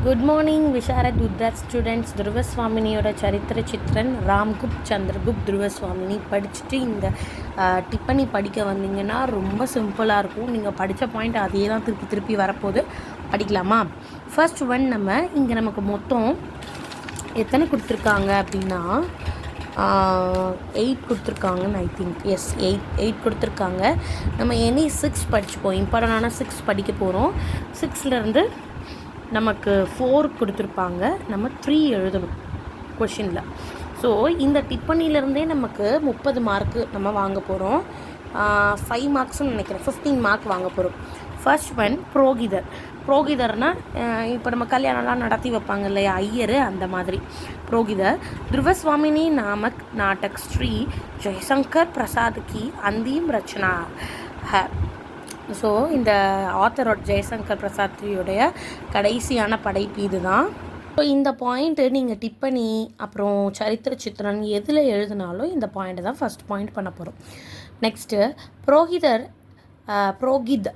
Good morning Visharad Uttarardh students. துருவஸ்வாமினியோட சரித்திர சித்திரன் ராம்குப்த் சந்திரகுப்த் துருவஸ்வாமினி படிச்சுட்டு இந்த டிப்பனி படிக்க வந்தீங்கன்னா ரொம்ப சிம்பிளாக இருக்கும். நீங்கள் படித்த பாயிண்ட் அதே தான் திருப்பி திருப்பி வரப்போது. படிக்கலாமா? ஃபர்ஸ்ட் ஒன், நம்ம இங்கே நமக்கு மொத்தம் எத்தனை கொடுத்துருக்காங்க அப்படின்னா 8 கொடுத்துருக்காங்கன்னு ஐ திங்க். எஸ், 8 கொடுத்துருக்காங்க. நம்ம எனி 6 படிச்சுப்போம். இம்பார்ட்டண்டான 6 படிக்க போகிறோம். 6லேருந்து நமக்கு 4 கொடுத்துருப்பாங்க. நம்ம 3 எழுதணும் கொஷினில். ஸோ இந்த டிப்பனிலேருந்தே நமக்கு 30 மார்க்கு நம்ம வாங்க போகிறோம். 5 மார்க்ஸ்னு நினைக்கிறேன், 15 மார்க் வாங்க போகிறோம். First one புரோகிதர். புரோகிதர்னால் இப்போ நம்ம கல்யாணம்லாம் நடத்தி வைப்பாங்க இல்லையா, ஐயர், அந்த மாதிரி புரோகிதர். துருவஸ்வாமினி நாமக் நாடக் ஸ்ரீ ஜெய்சங்கர் பிரசாத் கி அந்திம் ரச்சனா ஹை. ஸோ இந்த ஆத்தரோட ஜெய்சங்கர் பிரசாத்தியுடைய கடைசியான படைப்பு இது தான். ஸோ இந்த பாயிண்ட்டு நீங்கள் டிப்பனி அப்புறம் சரித்திர சித்திரன் எதில் எழுதினாலும் இந்த பாயிண்ட்டு தான் ஃபஸ்ட் பாயிண்ட் பண்ண போகிறோம். நெக்ஸ்ட்டு புரோகித்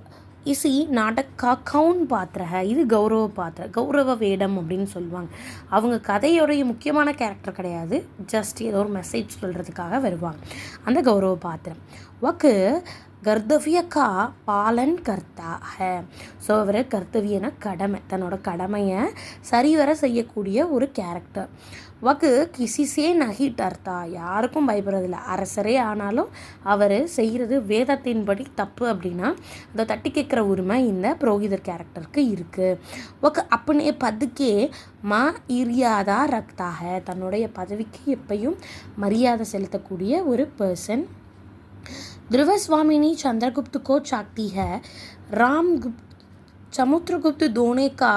இசி நாடக் கா கவுன் பாத்திர. இது கௌரவ பாத்திர, கௌரவ வேடம் அப்படின்னு சொல்லுவாங்க. அவங்க கதையோடைய முக்கியமான கேரக்டர் கிடையாது, ஜஸ்ட் ஏதோ ஒரு மெசேஜ் சொல்கிறதுக்காக வருவாங்க. அந்த கௌரவ பாத்திரம் வக்கு கர்த்தவிய கா பாலன் கர்த்தா ஹே. ஸோ அவர் கர்த்தவியன கடமை, தன்னோட கடமையை சரிவர செய்யக்கூடிய ஒரு கேரக்டர். வக்கு கிசிசே நகி டர்த்தா, யாருக்கும் பயப்படுறதில்ல. அரசரே ஆனாலும் அவர் செய்கிறது வேதத்தின்படி தப்பு அப்படின்னா அதை தட்டி கேட்குற உரிமை இந்த புரோகிதர் கேரக்டருக்கு இருக்குது. வக்கு அப்பனே பதுக்கே மா இரியாதா ரக்தாக, தன்னுடைய பதவிக்கு எப்பையும் மரியாதை செலுத்தக்கூடிய ஒரு பர்சன். ध्रुवस्वामिनी चंद्रगुप्त को चाहती है, रामगुप्त समुद्रगुप्त दोनों का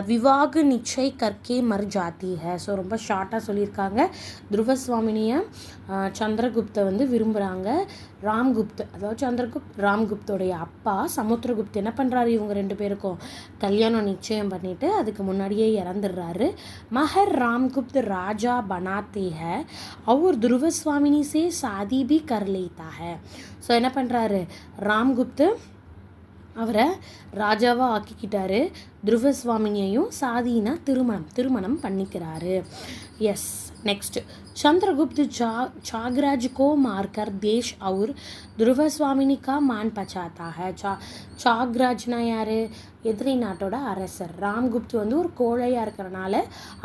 விவாக நிச்சய கற்கே மர் ஜாத்தி ஹே. ஸோ ரொம்ப ஷார்ட்டாக சொல்லியிருக்காங்க. துருவஸ்வாமினியை சந்திரகுப்தை விரும்புகிறாங்க. ராம்குப்த், அதாவது சந்திரகுப்த் ராம்குப்தோடைய அப்பா சமுத்திரகுப்த் என்ன பண்ணுறாரு, இவங்க 2 பேருக்கும் கல்யாணம் நிச்சயம் பண்ணிவிட்டு அதுக்கு முன்னாடியே இறந்துடுறாரு. மஹர் ராம்குப்த் ராஜா பனாத்தே ஹே அவர் துருவஸ்வாமினி சே சாதி பி கர் லேத்தா ஹே. ஸோ என்ன பண்ணுறாரு, ராம்குப்த் அவரை ராஜாவாக ஆக்கிக்கிட்டாரு. துருவஸ்வாமினியையும் சாதினா திருமணம் பண்ணிக்கிறாரு. எஸ். नेक्स्ट चंद्रगुप्त चागराज को मारकर देश और துருவஸ்வாமினி का मान बचाता है. சாக்ராஜ்னா யார், எதிரி நாட்டோட அரசர். ராம்குப்த் ஒரு கோழையாக இருக்கிறனால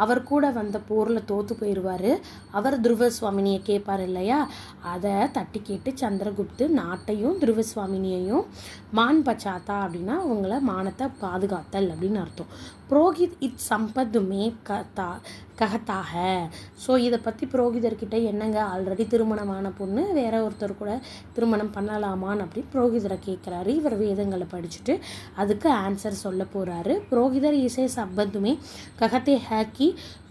அவர் கூட வந்த போரில் தோற்று போயிடுவார். அவர் துருவஸ்வாமினியை கேட்பார் இல்லையா, அதை தட்டி கேட்டு சந்திரகுப்து நாட்டையும் துருவஸ்வாமினியையும் மான் பச்சாத்தா அப்படின்னா அவங்கள மானத்தை பாதுகாத்தல் அப்படின்னு அர்த்தம். புரோகித் இத் சம்பத்துமே கஹத்தாக. ஸோ இதை பற்றி புரோகிதர்கிட்ட என்னங்க, ஆல்ரெடி திருமணமான பொண்ணு வேற ஒருத்தர் கூட திருமணம் பண்ணலாமான்னு அப்படி புரோகிதரை கேட்குறாரு. இவர் வேதங்களை படிச்சுட்டு அதுக்கு ஆன்சர் சொல்ல போகிறாரு. புரோகிதர் இசை சம்பத்துமே கஹத்தே ஹேக்கி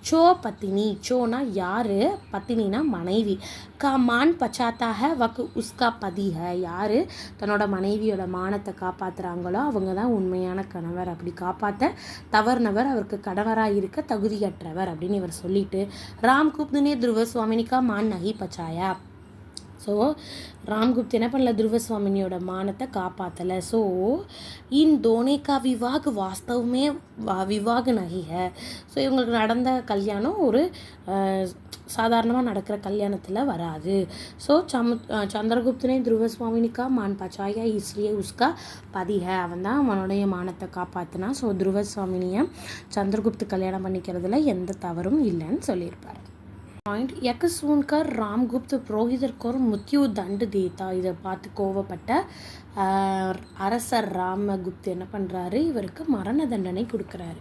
சோ பத்தினி. சோனா யார், பத்தினா மனைவி. கா மான் பச்சாத்தாக வக்கு உஸ்கா பதி ஹை. யார் தன்னோட மனைவியோட மானத்தை காப்பாற்றுறாங்களோ அவங்க தான் உண்மையான கணவர். அப்படி காப்பாற்ற தவறுனவர் அவருக்கு கணவராக இருக்க தகுதியற்றவர் அப்படின்னு இவர் சொல்லிட்டு ராம்குப்துனே துருவஸ்வாமினிக்கா மான் நகி பச்சாயா. ஸோ ராம்குப்த் என்ன பண்ணல, துருவஸ்வாமினியோட மானத்தை காப்பாற்றலை. So in தோனேக்கா விவாக் வாஸ்தவமே Vivah நகிக. ஸோ இவங்களுக்கு நடந்த கல்யாணம் ஒரு சாதாரணமாக நடக்கிற கல்யாணத்தில் வராது. ஸோ சந்திரகுப்தனே துருவஸ்வாமினிக்கா மான் பச்சாயா இஸ்லியே உஸ்கா பதிக. அவன் தான் அவனுடைய மானத்தை காப்பாற்றினா. ஸோ துருவஸ்வாமினியை சந்திரகுப்து கல்யாணம் பண்ணிக்கிறதுல எந்த தவறும் இல்லைன்னு சொல்லியிருப்பார். பாயிண்ட் यक सुनकर रामगुप्त புரோகிதர் को मृत्यु दंड देता. இதை பார்த்து கோவப்பட்ட அரசர் ராமகுப்த் என்ன பண்ணுறாரு, இவருக்கு மரண தண்டனை கொடுக்குறாரு.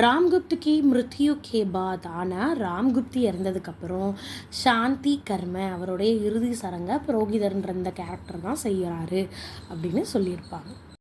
ராம்குப்த் கி மிருத்யு கே பாத். ஆனால் ராம்குப்தி இறந்ததுக்கப்புறம் சாந்தி கர்ம, அவருடைய இறுதி சடங்கை புரோகிதர்ன்ற இந்த கேரக்டர் தான் செய்கிறாரு அப்படின்னு சொல்லியிருப்பாங்க.